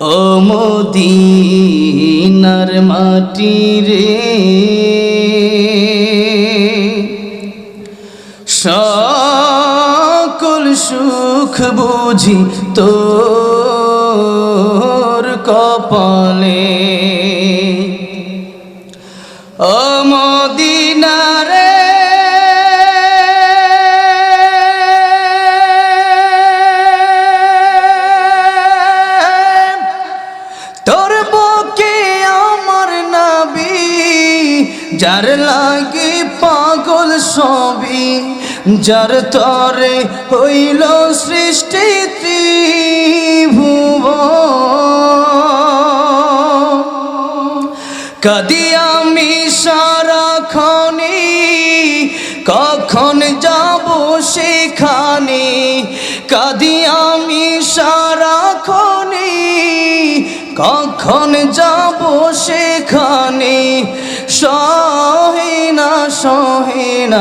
ও মদিনার মাটি রে, সকল সুখ বুঝি তোর কপালে। ও মদিনা রে, তোর বুকে আমার নবী, যার লাগে পাগল সবই, যার তরে হইল সৃষ্টি ত্রিভুবন। কাঁদি আমি সারাক্ষণে, কখন যাব সেখানে। কাঁদি আমি সারাক্ষণে, কখন যাব সেখানে। সহে না